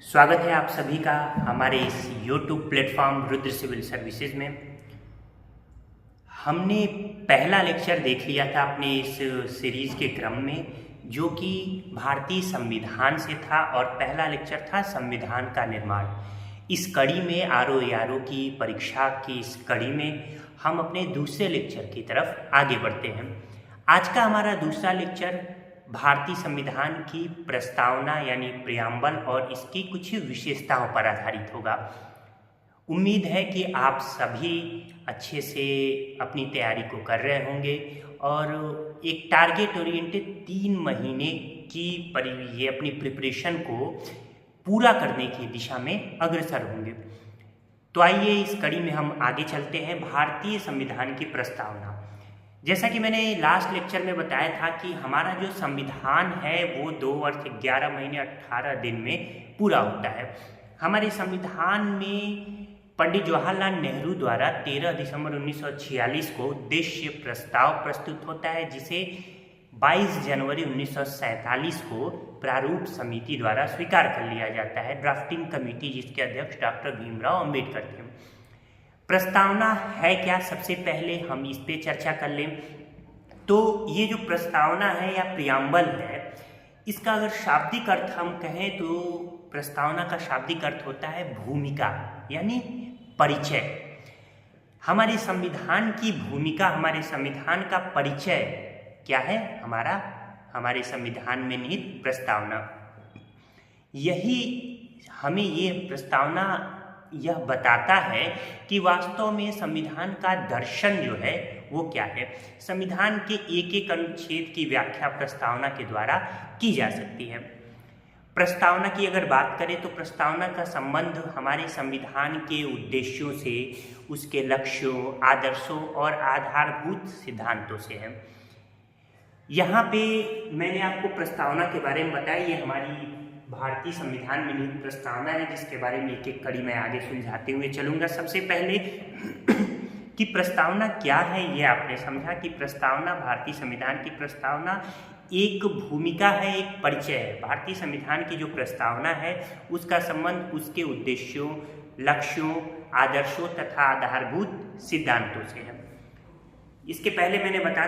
स्वागत है आप सभी का हमारे इस YouTube platform Rudra civil services में। हमने पहला लेक्चर देख लिया था अपने इस सीरीज़ के क्रम में, जो कि भारतीय संविधान से था, और पहला लेक्चर था संविधान का निर्माण। इस कड़ी में RO की परीक्षा की इस कड़ी में हम अपने दूसरे लेक्चर की तरफ आगे बढ़ते हैं। आज का हमारा दूसरा लेक्चर भारतीय संविधान की प्रस्तावना यानी प्रियम्बल और इसकी कुछ विशेषताओं पर आधारित होगा। उम्मीद है कि आप सभी अच्छे से अपनी तैयारी को कर रहे होंगे और एक टारगेट ओरिएंटेड 3 महीने की ये अपनी प्रिपरेशन को पूरा करने की दिशा में अग्रसर होंगे। तो आइए इस कड़ी में हम आगे चलते हैं। भारतीय संविधान की प्रस्तावना, जैसा कि मैंने लास्ट लेक्चर में बताया था कि हमारा जो संविधान है वो 2 वर्ष 11 महीने 18 दिन में पूरा होता है। हमारे संविधान में पंडित जवाहरलाल नेहरू द्वारा 13 दिसंबर 1946 को उद्देश्य प्रस्ताव प्रस्तुत होता है, जिसे 22 जनवरी 1947 को प्रारूप समिति द्वारा स्वीकार कर लिया जाता है, ड्राफ्टिंग कमेटी, जिसके अध्यक्ष डॉक्टर भीमराव अम्बेडकर थे। प्रस्तावना है क्या, सबसे पहले हम इस पे चर्चा कर लें। तो ये जो प्रस्तावना है या प्रियम्बल है, इसका अगर शाब्दिक अर्थ हम कहें तो प्रस्तावना का शाब्दिक अर्थ होता है भूमिका यानी परिचय। हमारे संविधान की भूमिका, हमारे संविधान का परिचय क्या है? हमारे संविधान में निहित प्रस्तावना। यही हमें ये प्रस्तावना यह बताता है कि वास्तव में संविधान का दर्शन जो है वो क्या है। संविधान के एक एक अनुच्छेद की व्याख्या प्रस्तावना के द्वारा की जा सकती है। प्रस्तावना की अगर बात करें तो प्रस्तावना का संबंध हमारे संविधान के उद्देश्यों से, उसके लक्ष्यों, आदर्शों और आधारभूत सिद्धांतों से है। यहाँ पे मैंने आपको प्रस्तावना के बारे में बताया, ये हमारी भारतीय संविधान में निहित प्रस्तावना है, जिसके बारे में एक एक कड़ी मैं आगे सुलझाते हुए चलूंगा। सबसे पहले कि प्रस्तावना क्या है, ये आपने समझा कि प्रस्तावना, भारतीय संविधान की प्रस्तावना एक भूमिका है, एक परिचय है। भारतीय संविधान की जो प्रस्तावना है उसका संबंध उसके उद्देश्यों, लक्ष्यों, आदर्शों तथा आधारभूत सिद्धांतों से है। इसके पहले मैंने बता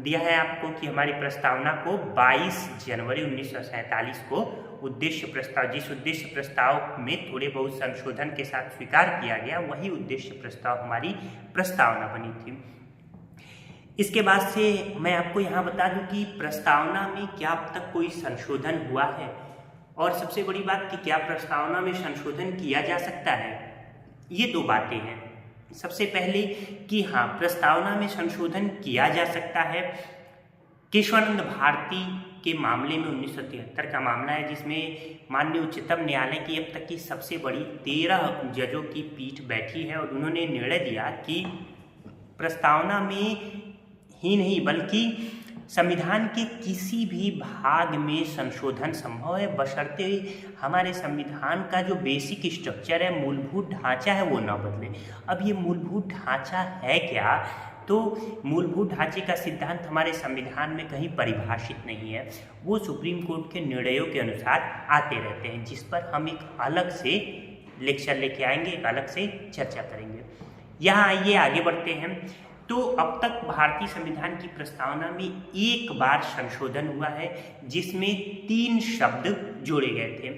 दिया है आपको कि हमारी प्रस्तावना को 22 जनवरी 1947 को उद्देश्य प्रस्ताव, जिस उद्देश्य प्रस्ताव में थोड़े बहुत संशोधन के साथ स्वीकार किया गया, वही उद्देश्य प्रस्ताव हमारी प्रस्तावना बनी थी। इसके बाद से मैं आपको यहाँ बता दूं कि प्रस्तावना में क्या अब तक कोई संशोधन हुआ है, और सबसे बड़ी बात कि क्या प्रस्तावना में संशोधन किया जा सकता है। ये 2 बातें हैं। सबसे पहले कि हाँ, प्रस्तावना में संशोधन किया जा सकता है। केशवानंद भारती के मामले में 1973 का मामला है, जिसमें माननीय उच्चतम न्यायालय की अब तक की सबसे बड़ी 13 जजों की पीठ बैठी है, और उन्होंने निर्णय दिया कि प्रस्तावना में ही नहीं बल्कि संविधान के किसी भी भाग में संशोधन संभव है, बशर्ते हमारे संविधान का जो बेसिक स्ट्रक्चर है, मूलभूत ढांचा है, वो ना बदले। अब ये मूलभूत ढांचा है क्या? तो मूलभूत ढांचे का सिद्धांत हमारे संविधान में कहीं परिभाषित नहीं है, वो सुप्रीम कोर्ट के निर्णयों के अनुसार आते रहते हैं, जिस पर हम एक अलग से लेक्चर लेके आएंगे, एक अलग से चर्चा करेंगे। यहाँ आइए आगे बढ़ते हैं। तो अब तक भारतीय संविधान की प्रस्तावना में एक बार संशोधन हुआ है, जिसमें 3 शब्द जोड़े गए थे।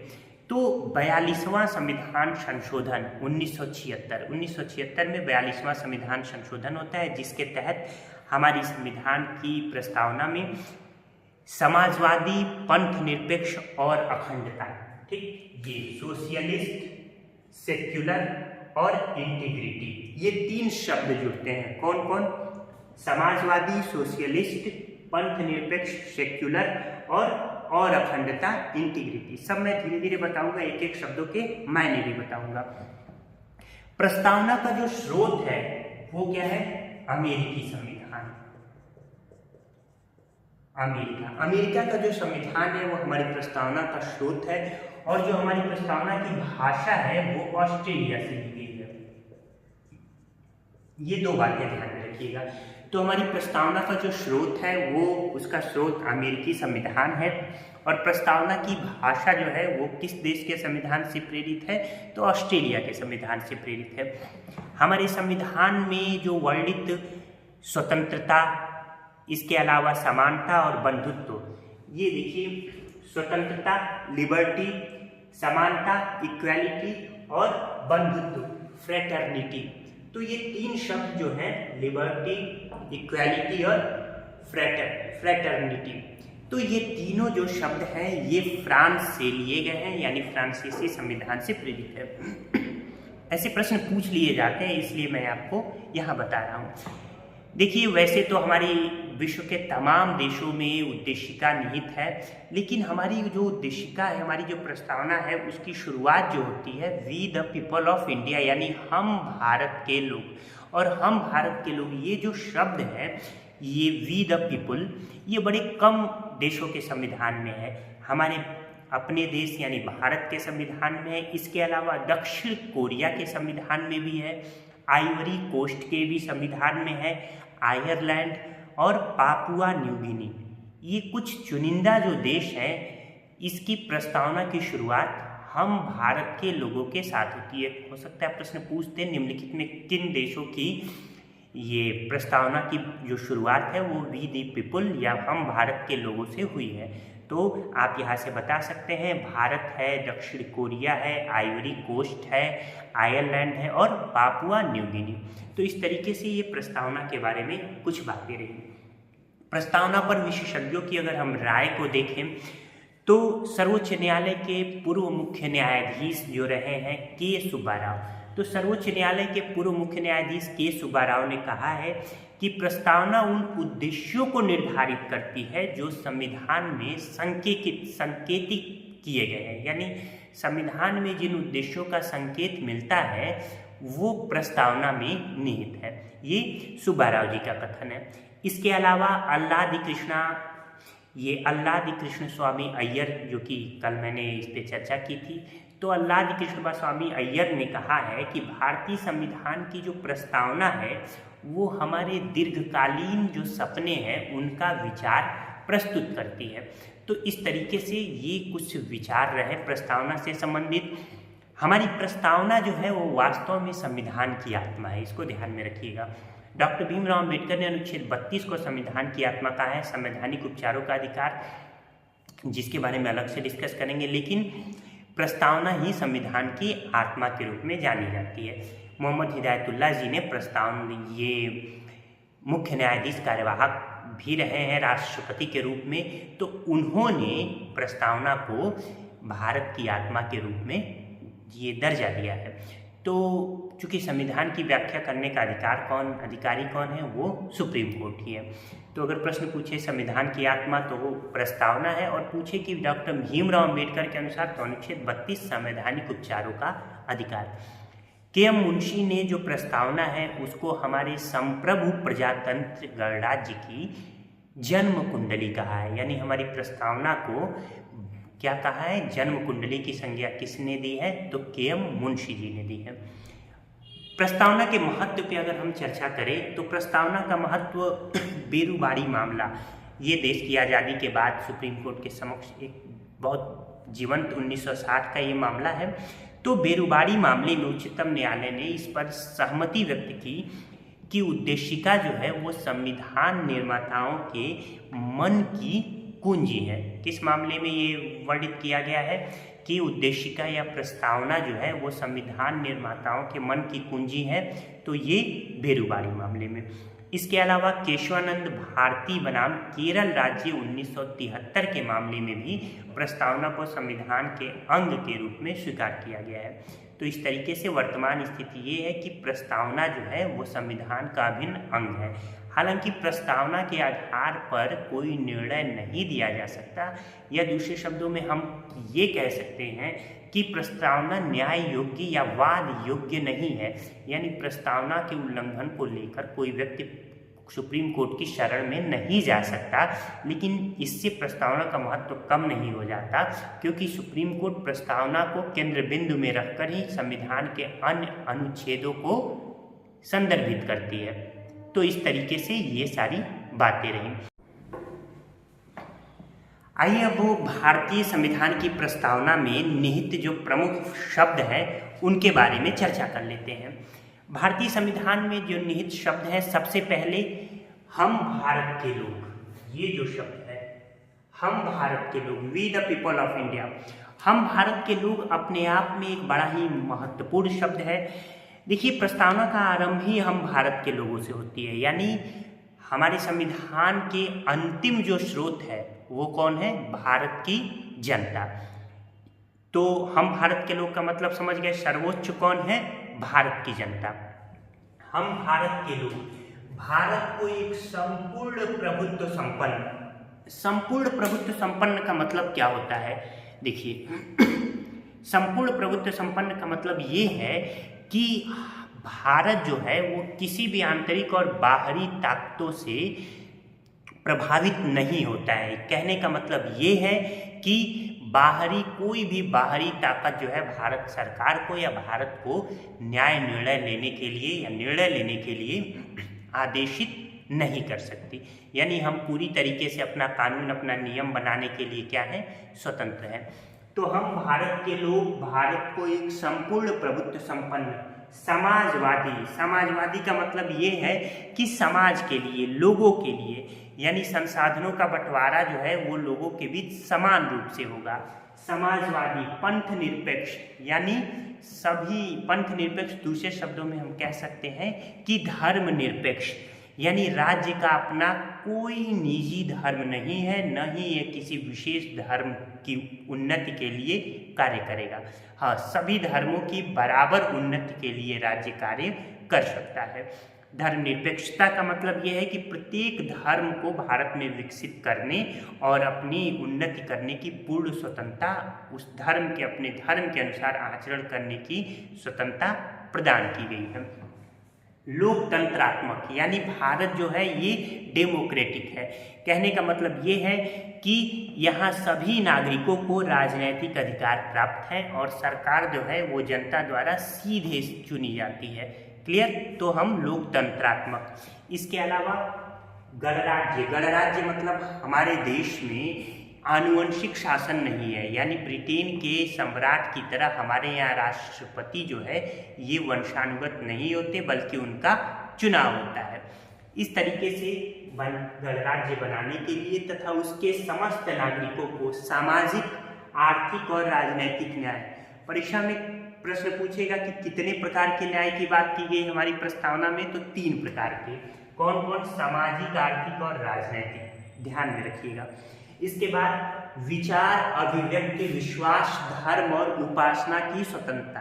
तो 42वां संविधान संशोधन 1976 में 42वां संविधान संशोधन होता है, जिसके तहत हमारी संविधान की प्रस्तावना में समाजवादी, पंथ निरपेक्ष और अखंडता, ठीक, ये सोशलिस्ट, सेक्युलर और इंटीग्रिटी, ये 3 शब्द जुड़ते हैं। कौन कौन? समाजवादी, सोशलिस्ट, पंथ निरपेक्ष, सेक्युलर और अखंडता, इंटीग्रिटी। सब मैं धीरे धीरे बताऊंगा, एक एक शब्दों के मायने भी बताऊंगा। प्रस्तावना का जो स्रोत है वो क्या है? अमेरिकी संविधान। अमेरिका का जो संविधान है वो हमारी प्रस्तावना का स्रोत है, और जो हमारी प्रस्तावना की भाषा है वो ऑस्ट्रेलिया से ली गई है। ये 2 बातें ध्यान में रखिएगा। तो हमारी प्रस्तावना का जो स्रोत है वो उसका स्रोत अमेरिकी संविधान है, और प्रस्तावना की भाषा जो है वो किस देश के संविधान से प्रेरित है, तो ऑस्ट्रेलिया के संविधान से प्रेरित है। हमारे संविधान में जो वर्णित स्वतंत्रता, इसके अलावा समानता और बंधुत्व, ये देखिए स्वतंत्रता, लिबर्टी, समानता, इक्वालिटी और बंधुत्व, फ्रेटर्निटी, तो ये तीन शब्द जो हैं लिबर्टी, इक्वालिटी और फ्रेटर्निटी, तो ये तीनों जो शब्द हैं ये फ्रांस से लिए गए हैं, यानी फ्रांसीसी संविधान से प्रेरित है। ऐसे प्रश्न पूछ लिए जाते हैं, इसलिए मैं आपको यहाँ बता रहा हूँ। देखिए वैसे तो हमारी विश्व के तमाम देशों में उद्देशिका निहित है, लेकिन हमारी जो उद्देशिका है, हमारी जो प्रस्तावना है, उसकी शुरुआत जो होती है we the people of India, यानी हम भारत के लोग। और हम भारत के लोग, ये जो शब्द है, ये वी द पीपल, ये बड़े कम देशों के संविधान में है। हमारे अपने देश यानी भारत के संविधान में है, इसके अलावा दक्षिण कोरिया के संविधान में भी है, आइवरी कोस्ट के भी संविधान में है, आयरलैंड और पापुआ न्यू गिनी, ये कुछ चुनिंदा जो देश हैं, इसकी प्रस्तावना की शुरुआत हम भारत के लोगों के साथ होती है। हो सकता है प्रश्न पूछते हैं निम्नलिखित में किन देशों की ये प्रस्तावना की जो शुरुआत है वो वी द पीपल या हम भारत के लोगों से हुई है, तो आप यहाँ से बता सकते हैं भारत है, दक्षिण कोरिया है, आइवरी कोस्ट है, आयरलैंड है और पापुआ न्यू गिनी। तो इस तरीके से ये प्रस्तावना के बारे में कुछ बातें रही। प्रस्तावना पर विशेषज्ञों की अगर हम राय को देखें तो सर्वोच्च न्यायालय के पूर्व मुख्य न्यायाधीश जो रहे हैं के सुब्बाराव, तो सर्वोच्च न्यायालय के पूर्व मुख्य न्यायाधीश के सुब्बाराव ने कहा है कि प्रस्तावना उन उद्देश्यों को निर्धारित करती है जो संविधान में संकेतित किए गए हैं, यानी संविधान में जिन उद्देश्यों का संकेत मिलता है वो प्रस्तावना में निहित है। ये सुब्बाराव जी का कथन है। इसके अलावा अल्लादी कृष्ण स्वामी अय्यर, जो कि कल मैंने इस पर चर्चा की थी, तो अल्लादी कृष्ण स्वामी अय्यर ने कहा है कि भारतीय संविधान की जो प्रस्तावना है वो हमारे दीर्घकालीन जो सपने हैं उनका विचार प्रस्तुत करती है। तो इस तरीके से ये कुछ विचार रहे प्रस्तावना से संबंधित। हमारी प्रस्तावना जो है वो वास्तव में संविधान की आत्मा है, इसको ध्यान में रखिएगा। डॉक्टर भीमराव अम्बेडकर ने अनुच्छेद 32 को संविधान की आत्मा कहा है, संवैधानिक उपचारों का अधिकार, जिसके बारे में अलग से डिस्कस करेंगे, लेकिन प्रस्तावना ही संविधान की आत्मा के रूप में जानी जाती है। मोहम्मद हिदायतुल्लाह जी ने प्रस्तावना, ये मुख्य न्यायाधीश कार्यवाहक भी रहे हैं राष्ट्रपति के रूप में, तो उन्होंने प्रस्तावना को भारत की आत्मा के रूप में ये दर्जा दिया है। तो चूंकि संविधान की व्याख्या करने का अधिकारी कौन है, वो सुप्रीम कोर्ट ही है। तो अगर प्रश्न पूछे संविधान की आत्मा तो वो प्रस्तावना है, और पूछे कि डॉक्टर भीमराव अम्बेडकर के अनुसार तो अनुच्छेद 32 संवैधानिक उपचारों का अधिकार। के.एम. मुंशी ने जो प्रस्तावना है उसको हमारे संप्रभु प्रजातंत्र गणराज्य की जन्म कुंडली कहा है, यानी हमारी प्रस्तावना को क्या कहा है, जन्म कुंडली की संज्ञा किसने दी है, तो के.एम. मुंशी जी ने दी है। प्रस्तावना के महत्व पे अगर हम चर्चा करें तो प्रस्तावना का महत्व बेरुबारी मामला, ये देश की आज़ादी के बाद सुप्रीम कोर्ट के समक्ष एक बहुत जीवंत 1960 का ये मामला है। तो बेरुबारी मामले में उच्चतम न्यायालय ने इस पर सहमति व्यक्त की कि उद्देशिका जो है वो संविधान निर्माताओं के मन की कुंजी है। किस मामले में ये वर्णित किया गया है कि उद्देशिका या प्रस्तावना जो है वो संविधान निर्माताओं के मन की कुंजी है, तो ये बेरुबारी मामले में। इसके अलावा केशवानंद भारती बनाम केरल राज्य 1973 के मामले में भी प्रस्तावना को संविधान के अंग के रूप में स्वीकार किया गया है। तो इस तरीके से वर्तमान स्थिति ये है कि प्रस्तावना जो है वो संविधान का अभिन्न अंग है। हालांकि प्रस्तावना के आधार पर कोई निर्णय नहीं दिया जा सकता, या दूसरे शब्दों में हम ये कह सकते हैं कि प्रस्तावना न्याय योग्य या वाद योग्य नहीं है, यानी प्रस्तावना के उल्लंघन को लेकर कोई व्यक्ति सुप्रीम कोर्ट की शरण में नहीं जा सकता। लेकिन इससे प्रस्तावना का महत्व कम नहीं हो जाता, क्योंकि सुप्रीम कोर्ट प्रस्तावना को केंद्र बिंदु में रखकर ही संविधान के अन्य अनुच्छेदों को संदर्भित करती है। तो इस तरीके से ये सारी बातें रहीं। आइए अब वो भारतीय संविधान की प्रस्तावना में निहित जो प्रमुख शब्द हैं उनके बारे में चर्चा कर लेते हैं। भारतीय संविधान में जो निहित शब्द है, सबसे पहले हम भारत के लोग, ये जो शब्द है हम भारत के लोग, we the people of India, हम भारत के लोग अपने आप में एक बड़ा ही महत्वपूर्ण शब्द है। देखिए, प्रस्तावना का आरंभ ही हम भारत के लोगों से होती है, यानी हमारे संविधान के अंतिम जो स्रोत है वो कौन है? भारत की जनता। तो हम भारत के लोग का मतलब समझ गए, सर्वोच्च कौन है? भारत की जनता। हम भारत के लोग, भारत को एक संपूर्ण प्रभुत्व संपन्न का मतलब क्या होता है? देखिए, संपूर्ण प्रभुत्व संपन्न का मतलब ये है कि भारत जो है वो किसी भी आंतरिक और बाहरी ताकतों से प्रभावित नहीं होता है। कहने का मतलब ये है कि कोई भी बाहरी ताकत जो है भारत सरकार को या भारत को निर्णय लेने के लिए आदेशित नहीं कर सकती। यानी हम पूरी तरीके से अपना कानून, अपना नियम बनाने के लिए क्या है? स्वतंत्र हैं। तो हम भारत के लोग भारत को एक संपूर्ण प्रभुत्व संपन्न समाजवादी का मतलब ये है कि समाज के लिए, लोगों के लिए, यानी संसाधनों का बंटवारा जो है वो लोगों के बीच समान रूप से होगा। समाजवादी, पंथ निरपेक्ष, यानी सभी पंथ निरपेक्ष, दूसरे शब्दों में हम कह सकते हैं कि धर्म निरपेक्ष, यानी राज्य का अपना कोई निजी धर्म नहीं है, न ही ये किसी विशेष धर्म की उन्नति के लिए कार्य करेगा। हाँ, सभी धर्मों की बराबर उन्नति के लिए राज्य कार्य कर सकता है। धर्मनिरपेक्षता का मतलब यह है कि प्रत्येक धर्म को भारत में विकसित करने और अपनी उन्नति करने की पूर्ण स्वतंत्रता, उस धर्म के अपने धर्म के अनुसार आचरण करने की स्वतंत्रता प्रदान की गई है। लोकतंत्रात्मक, यानी भारत जो है ये डेमोक्रेटिक है। कहने का मतलब ये है कि यहाँ सभी नागरिकों को राजनीतिक अधिकार प्राप्त है और सरकार जो है वो जनता द्वारा सीधे चुनी जाती है। क्लियर? तो हम लोकतंत्रात्मक। इसके अलावा गणराज्य मतलब हमारे देश में आनुवंशिक शासन नहीं है, यानी ब्रिटेन के सम्राट की तरह हमारे यहाँ राष्ट्रपति जो है ये वंशानुगत नहीं होते, बल्कि उनका चुनाव होता है। इस तरीके से गणराज्य बनाने के लिए तथा उसके समस्त नागरिकों को सामाजिक, आर्थिक और राजनैतिक न्याय, परीक्षा में प्रश्न पूछेगा कि कितने प्रकार के न्याय की बात की गई हमारी प्रस्तावना में, तो 3 प्रकार के। कौन कौन? सामाजिक, आर्थिक और राजनैतिक, ध्यान में रखिएगा। इसके बाद विचार, अभिव्यक्ति, विश्वास, धर्म और उपासना की स्वतंत्रता।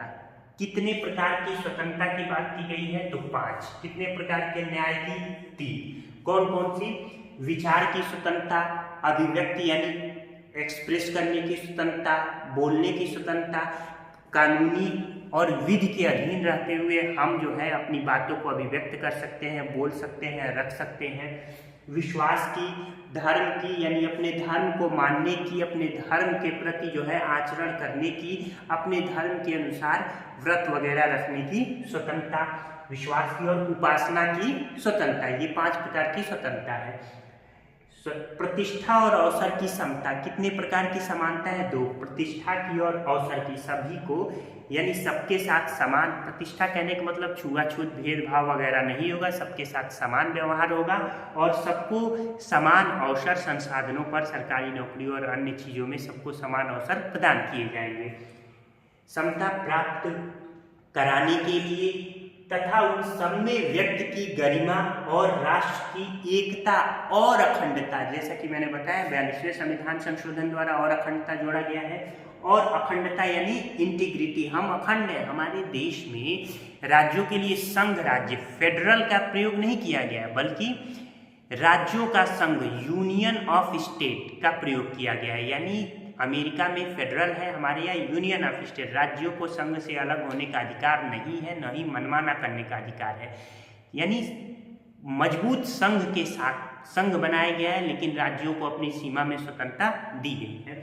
कितने प्रकार की स्वतंत्रता की बात की गई है? तो 5। कितने प्रकार के न्याय की? 3। कौन कौन सी? विचार की स्वतंत्रता, अभिव्यक्ति यानी एक्सप्रेस करने की स्वतंत्रता, बोलने की स्वतंत्रता, कानूनी और विधि के अधीन रहते हुए हम जो है अपनी बातों को अभिव्यक्त कर सकते हैं, बोल सकते हैं, रख सकते हैं। विश्वास की, धर्म की, यानी अपने धर्म को मानने की, अपने धर्म के प्रति जो है आचरण करने की, अपने धर्म के अनुसार व्रत वगैरह रखने की स्वतंत्रता, विश्वास की, और उपासना की स्वतंत्रता। ये 5 प्रकार की स्वतंत्रता है। प्रतिष्ठा और अवसर की समता। कितने प्रकार की समानता है? 2। प्रतिष्ठा की और अवसर की, सभी को, यानी सबके साथ समान। प्रतिष्ठा कहने का मतलब छुआछूत, भेदभाव वगैरह नहीं होगा, सबके साथ समान व्यवहार होगा और सबको समान अवसर, संसाधनों पर, सरकारी नौकरी और अन्य चीज़ों में सबको समान अवसर प्रदान किए जाएंगे। समता प्राप्त कराने के लिए तथा उन सब में व्यक्ति की गरिमा और राष्ट्र की एकता और अखंडता, जैसा कि मैंने बताया 42वें संविधान संशोधन द्वारा और अखंडता जोड़ा गया है। और अखंडता यानी इंटीग्रिटी, हम अखंड हैं। हमारे देश में राज्यों के लिए संघ राज्य, फेडरल का प्रयोग नहीं किया गया, बल्कि राज्यों का संघ, यूनियन ऑफ स्टेट का प्रयोग किया गया है। यानी अमेरिका में फेडरल है, हमारे यहाँ यूनियन ऑफ स्टेट। राज्यों को संघ से अलग होने का अधिकार नहीं है, न ही मनमाना करने का अधिकार है। यानी मजबूत संघ के साथ संघ बनाया गया है, लेकिन राज्यों को अपनी सीमा में स्वतंत्रता दी गई है।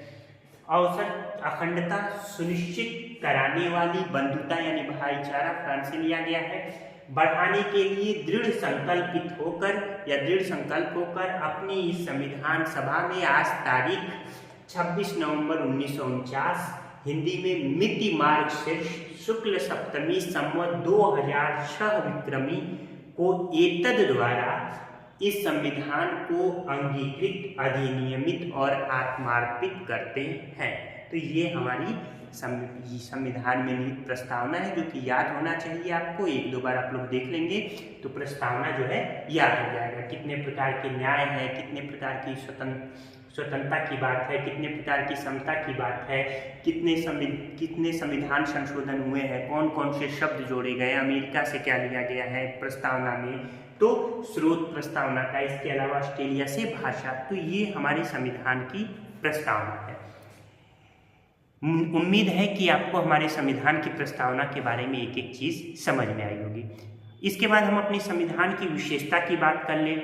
अवसर, अखंडता सुनिश्चित कराने वाली बंधुता यानी भाईचारा, फ्रांस से लिया गया है। बढ़ाने के लिए दृढ़ संकल्प होकर अपनी इस संविधान सभा में आज तारीख 26 नवंबर 1949 हिंदी में मिति मार्गशीर्ष शुक्ल सप्तमी संवत 2006 विक्रमी को एतद द्वारा इस संविधान को अंगीकृत, अधिनियमित और आत्मार्पित करते हैं। तो ये हमारी संविधान में निहित प्रस्तावना है, जो कि याद होना चाहिए आपको। एक दो बार आप लोग देख लेंगे तो प्रस्तावना जो है याद हो जाएगा। कितने प्रकार के न्याय है, कितने प्रकार की स्वतंत्रता की बात है, कितने प्रकार की समता की बात है, कितने संविधान संशोधन हुए हैं, कौन कौन से शब्द जोड़े गए, अमेरिका से क्या लिया गया है प्रस्तावना में, तो स्रोत प्रस्तावना का, इसके अलावा ऑस्ट्रेलिया से भाषा। तो ये हमारे संविधान की प्रस्तावना है। उम्मीद है कि आपको हमारे संविधान की प्रस्तावना के बारे में एक एक चीज समझ में आई होगी। इसके बाद हम अपने संविधान की विशेषता की बात कर लें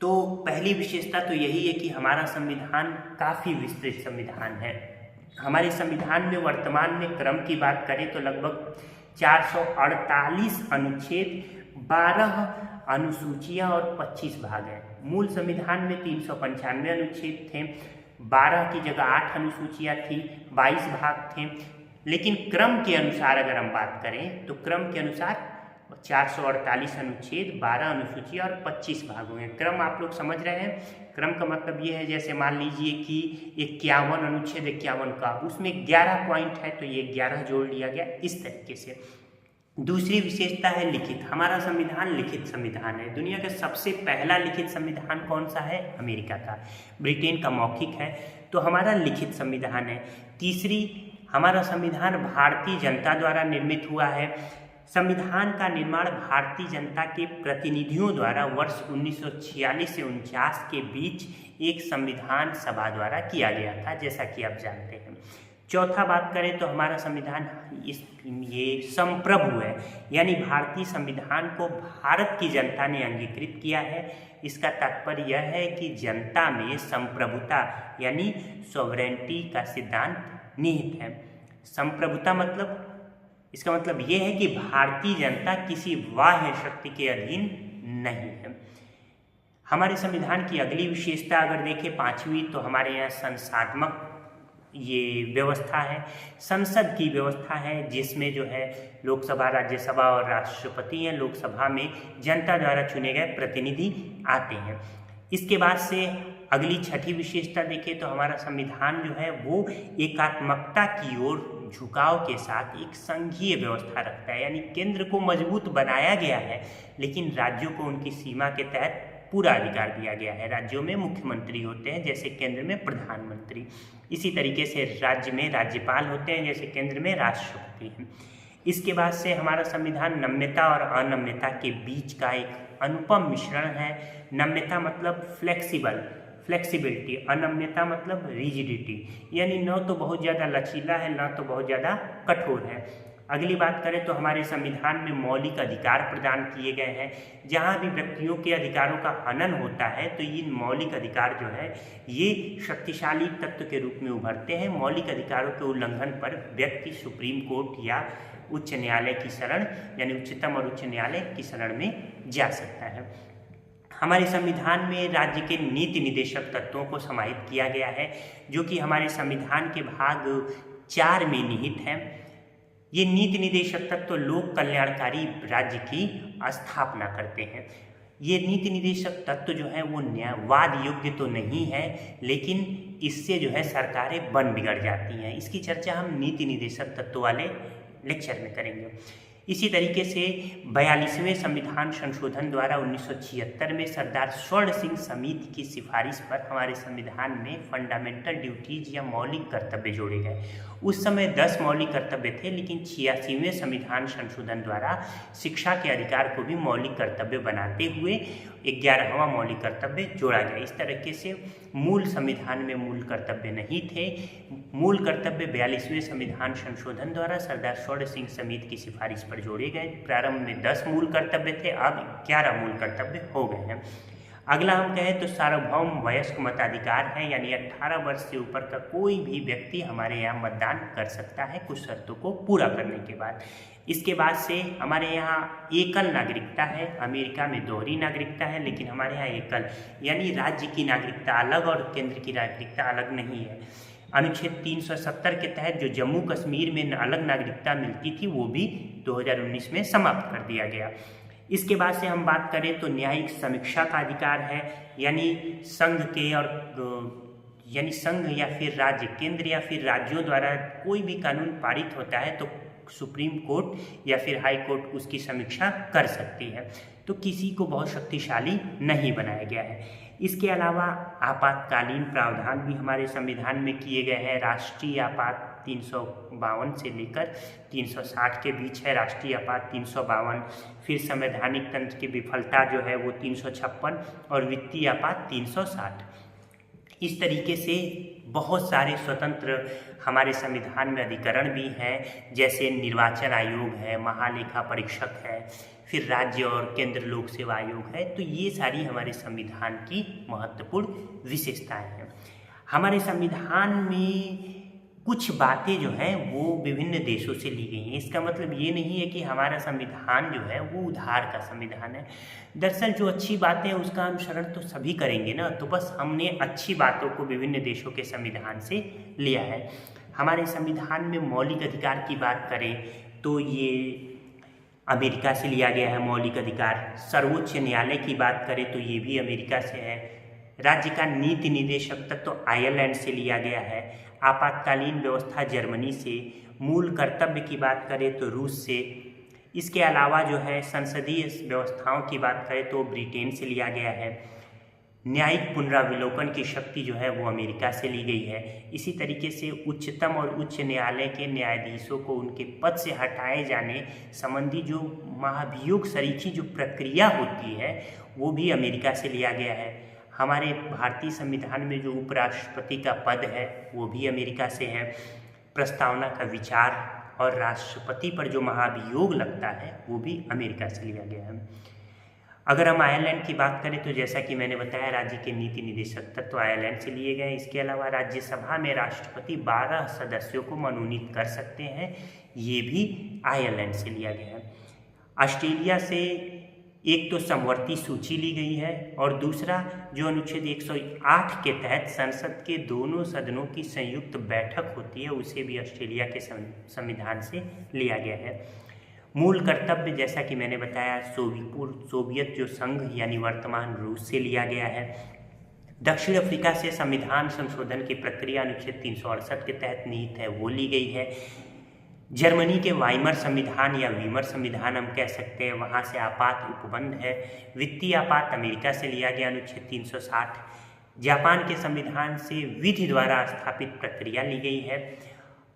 तो पहली विशेषता तो यही है कि हमारा संविधान काफ़ी विस्तृत संविधान है। हमारे संविधान में वर्तमान में क्रम की बात करें तो लगभग 448 अनुच्छेद, 12 अनुसूचियां और 25 भाग हैं। मूल संविधान में 395 अनुच्छेद थे, 12 की जगह 8 अनुसूचियां थी, 22 भाग थे। लेकिन क्रम के अनुसार अगर हम बात करें तो क्रम के अनुसार 448 अनुच्छेद, 12 अनुसूचियां और 25 भाग हुए। क्रम आप लोग समझ रहे हैं। क्रम का मतलब ये है, जैसे मान लीजिए कि 51 अनुच्छेद 51 का, उसमें 11 पॉइंट है तो ये 11 जोड़ लिया गया, इस तरीके से। दूसरी विशेषता है लिखित। हमारा संविधान लिखित संविधान है। दुनिया का सबसे पहला लिखित संविधान कौन सा है? अमेरिका का। ब्रिटेन का मौखिक है, तो हमारा लिखित संविधान है। तीसरी, हमारा संविधान भारतीय जनता द्वारा निर्मित हुआ है। संविधान का निर्माण भारतीय जनता के प्रतिनिधियों द्वारा वर्ष 1946 से 49 के बीच एक संविधान सभा द्वारा किया गया था, जैसा कि आप जानते हैं। चौथा बात करें तो हमारा संविधान ये संप्रभु है, यानी भारतीय संविधान को भारत की जनता ने अंगीकृत किया है। इसका तात्पर्य यह है कि जनता में संप्रभुता यानी सॉवरेनिटी का सिद्धांत निहित है। संप्रभुता मतलब, इसका मतलब यह है कि भारतीय जनता किसी बाह्य शक्ति के अधीन नहीं है। हमारे संविधान की अगली विशेषता अगर देखें, पांचवी, तो हमारे यहाँ संसदात्मक ये व्यवस्था है, संसद की व्यवस्था है, जिसमें जो है लोकसभा, राज्यसभा और राष्ट्रपति हैं। लोकसभा में जनता द्वारा चुने गए प्रतिनिधि आते हैं। इसके बाद से अगली छठी विशेषता देखें तो हमारा संविधान जो है वो एकात्मकता की ओर झुकाव के साथ एक संघीय व्यवस्था रखता है, यानी केंद्र को मजबूत बनाया गया है लेकिन राज्यों को उनकी सीमा के तहत पूरा अधिकार दिया गया है। राज्यों में मुख्यमंत्री होते हैं, जैसे केंद्र में प्रधानमंत्री। इसी तरीके से राज्य में राज्यपाल होते हैं, जैसे केंद्र में राष्ट्रपति हैं। इसके बाद से हमारा संविधान नम्यता और अनम्यता के बीच का एक अनुपम मिश्रण है। नम्यता मतलब फ्लेक्सिबिलिटी, अनम्यता मतलब रिजिडिटी, यानी न तो बहुत ज़्यादा लचीला है, न तो बहुत ज़्यादा कठोर है। अगली बात करें तो हमारे संविधान में मौलिक अधिकार प्रदान किए गए हैं। जहाँ भी व्यक्तियों के अधिकारों का हनन होता है तो ये मौलिक अधिकार जो है ये शक्तिशाली तत्व के रूप में उभरते हैं। मौलिक अधिकारों के उल्लंघन पर व्यक्ति सुप्रीम कोर्ट या उच्च न्यायालय की शरण, यानी उच्चतम और उच्च न्यायालय की शरण में जा सकता है। हमारे संविधान में राज्य के नीति निदेशक तत्वों को समाहित किया गया है, जो कि हमारे संविधान के भाग 4 में निहित है। ये नीति निदेशक तत्व लोक कल्याणकारी राज्य की स्थापना करते हैं। ये नीति निदेशक तत्व जो है वो न्यायवाद योग्य तो नहीं है, लेकिन इससे जो है सरकारें बन बिगड़ जाती हैं। इसकी चर्चा हम नीति निदेशक तत्व वाले लेक्चर में करेंगे। इसी तरीके से 42वें संविधान संशोधन द्वारा 1976 में सरदार स्वर्ण सिंह समिति की सिफारिश पर हमारे संविधान में फंडामेंटल ड्यूटीज या मौलिक कर्तव्य जोड़े गए। उस समय 10 मौलिक कर्तव्य थे, लेकिन 86वें संविधान संशोधन द्वारा शिक्षा के अधिकार को भी मौलिक कर्तव्य बनाते हुए 11वां मौलिक कर्तव्य जोड़ा गया। इस तरीके से मूल संविधान में मूल कर्तव्य नहीं थे। मूल कर्तव्य 42वें संविधान संशोधन द्वारा सरदार स्वर्ण सिंह समिति की सिफारिश पर जोड़े गए। प्रारंभ में 10 मूल कर्तव्य थे, अब 11 मूल कर्तव्य हो गए हैं। अगला हम कहें तो सार्वभौम वयस्क मताधिकार है, यानी 18 वर्ष से ऊपर का कोई भी व्यक्ति हमारे यहाँ मतदान कर सकता है कुछ शर्तों को पूरा करने के बाद। इसके बाद से हमारे यहाँ एकल नागरिकता है। अमेरिका में दोहरी नागरिकता है, लेकिन हमारे यहाँ एकल, यानी राज्य की नागरिकता अलग और केंद्र की नागरिकता अलग नहीं है। अनुच्छेद 370 के तहत जो जम्मू कश्मीर में अलग नागरिकता मिलती थी वो भी 2019 में समाप्त कर दिया गया। इसके बाद से हम बात करें तो न्यायिक समीक्षा का अधिकार है, यानी संघ के और यानी संघ या फिर राज्य, केंद्र या फिर राज्यों द्वारा कोई भी कानून पारित होता है तो सुप्रीम कोर्ट या फिर हाई कोर्ट उसकी समीक्षा कर सकती है, तो किसी को बहुत शक्तिशाली नहीं बनाया गया है। इसके अलावा आपातकालीन प्रावधान भी हमारे संविधान में किए गए हैं। राष्ट्रीय आपात 352 से लेकर 360 के बीच है राष्ट्रीय आपात 352, फिर संवैधानिक तंत्र की विफलता जो है वो 356 और वित्तीय आपात 360। इस तरीके से बहुत सारे स्वतंत्र हमारे संविधान में अधिकरण भी हैं, जैसे निर्वाचन आयोग है, महालेखा परीक्षक है, फिर राज्य और केंद्र लोक सेवा आयोग है। तो ये सारी हमारे संविधान की महत्वपूर्ण विशेषताएं हैं। हमारे संविधान में कुछ बातें जो हैं वो विभिन्न देशों से ली गई हैं। इसका मतलब ये नहीं है कि हमारा संविधान जो है वो उधार का संविधान है। दरअसल जो अच्छी बातें हैं उसका अनुसरण तो सभी करेंगे ना, तो बस हमने अच्छी बातों को विभिन्न देशों के संविधान से लिया है। हमारे संविधान में मौलिक अधिकार की बात करें तो ये अमेरिका से लिया गया है मौलिक अधिकार। सर्वोच्च न्यायालय की बात करें तो ये भी अमेरिका से है। राज्य का नीति निदेशक तक तो आयरलैंड से लिया गया है। आपातकालीन व्यवस्था जर्मनी से। मूल कर्तव्य की बात करें तो रूस से। इसके अलावा जो है संसदीय व्यवस्थाओं की बात करें तो ब्रिटेन से लिया गया है। न्यायिक पुनरावलोकन की शक्ति जो है वो अमेरिका से ली गई है। इसी तरीके से उच्चतम और उच्च न्यायालय के न्यायाधीशों को उनके पद से हटाए जाने संबंधी जो महाभियोग सरीखी जो प्रक्रिया होती है वो भी अमेरिका से लिया गया है। हमारे भारतीय संविधान में जो उपराष्ट्रपति का पद है वो भी अमेरिका से है। प्रस्तावना का विचार और राष्ट्रपति पर जो महाभियोग लगता है वो भी अमेरिका से लिया गया है। अगर हम आयरलैंड की बात करें तो जैसा कि मैंने बताया राज्य के नीति निदेशक तक तो आयरलैंड से लिए गए। इसके अलावा राज्यसभा में राष्ट्रपति 12 सदस्यों को मनोनीत कर सकते हैं, ये भी आयरलैंड से लिया गया है। ऑस्ट्रेलिया से एक तो समवर्ती सूची ली गई है और दूसरा जो अनुच्छेद 108 के तहत संसद के दोनों सदनों की संयुक्त बैठक होती है उसे भी ऑस्ट्रेलिया के संविधान से लिया गया है। मूल कर्तव्य जैसा कि मैंने बताया सोवियत जो संघ यानी वर्तमान रूस से लिया गया है। दक्षिण अफ्रीका से संविधान संशोधन की प्रक्रिया अनुच्छेद 368 के तहत निहित है वो ली गई है। जर्मनी के वाइमर संविधान या वीमर संविधान हम कह सकते हैं, वहाँ से आपात उपबंध है। वित्तीय आपात अमेरिका से लिया गया अनुच्छेद 360। जापान के संविधान से विधि द्वारा स्थापित प्रक्रिया ली गई है।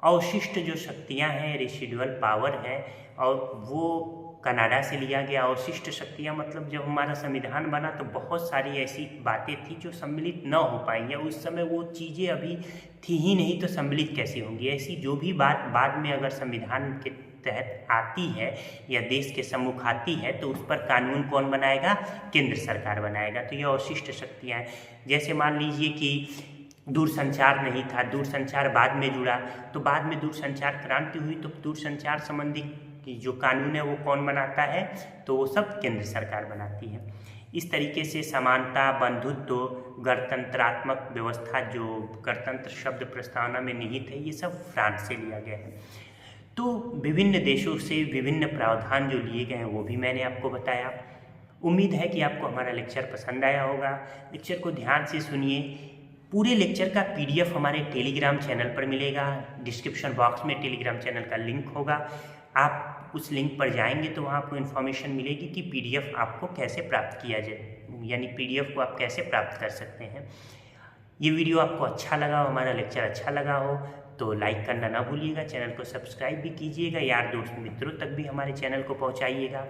अवशिष्ट जो शक्तियाँ हैं रेसिडुअल पावर है और वो कनाडा से लिया गया। अवशिष्ट शक्तियाँ मतलब जब हमारा संविधान बना तो बहुत सारी ऐसी बातें थी जो सम्मिलित न हो पाई या उस समय वो चीज़ें अभी थी ही नहीं, तो सम्मिलित कैसे होंगी। ऐसी जो भी बात बाद में अगर संविधान के तहत आती है या देश के सम्मुख आती है तो उस पर कानून कौन बनाएगा? केंद्र सरकार बनाएगा। तो ये अवशिष्ट शक्तियाँ हैं। जैसे मान लीजिए कि दूरसंचार नहीं था, दूरसंचार बाद में जुड़ा, तो बाद में दूरसंचार क्रांति हुई तो दूरसंचार संबंधी कि जो कानून है वो कौन बनाता है? तो वो सब केंद्र सरकार बनाती है। इस तरीके से समानता, बंधुत्व, गणतंत्रात्मक व्यवस्था जो गणतंत्र शब्द प्रस्तावना में निहित है ये सब फ्रांस से लिया गया है। तो विभिन्न देशों से विभिन्न प्रावधान जो लिए गए हैं वो भी मैंने आपको बताया। उम्मीद है कि आपको हमारा लेक्चर पसंद आया होगा। लेक्चर को ध्यान से सुनिए। पूरे लेक्चर का PDF हमारे टेलीग्राम चैनल पर मिलेगा। डिस्क्रिप्शन बॉक्स में टेलीग्राम चैनल का लिंक होगा। आप उस लिंक पर जाएंगे तो वहाँ आपको इन्फॉर्मेशन मिलेगी कि PDF आपको कैसे प्राप्त किया जाए, यानी PDF को आप कैसे प्राप्त कर सकते हैं। ये वीडियो आपको अच्छा लगा हो, हमारा लेक्चर अच्छा लगा हो तो लाइक करना ना भूलिएगा। चैनल को सब्सक्राइब भी कीजिएगा। यार दोस्त मित्रों तक भी हमारे चैनल को पहुँचाइएगा।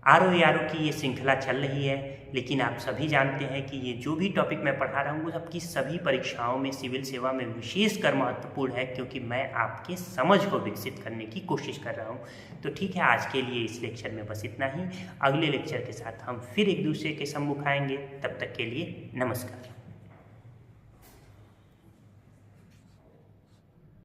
RO की ये श्रृंखला चल रही है, लेकिन आप सभी जानते हैं कि ये जो भी टॉपिक मैं पढ़ा रहा हूँ वो आपकी सभी परीक्षाओं में, सिविल सेवा में विशेषकर महत्वपूर्ण है, क्योंकि मैं आपके समझ को विकसित करने की कोशिश कर रहा हूँ। तो ठीक है, आज के लिए इस लेक्चर में बस इतना ही। अगले लेक्चर के साथ हम फिर एक दूसरे के सम्मुख आएंगे। तब तक के लिए नमस्कार।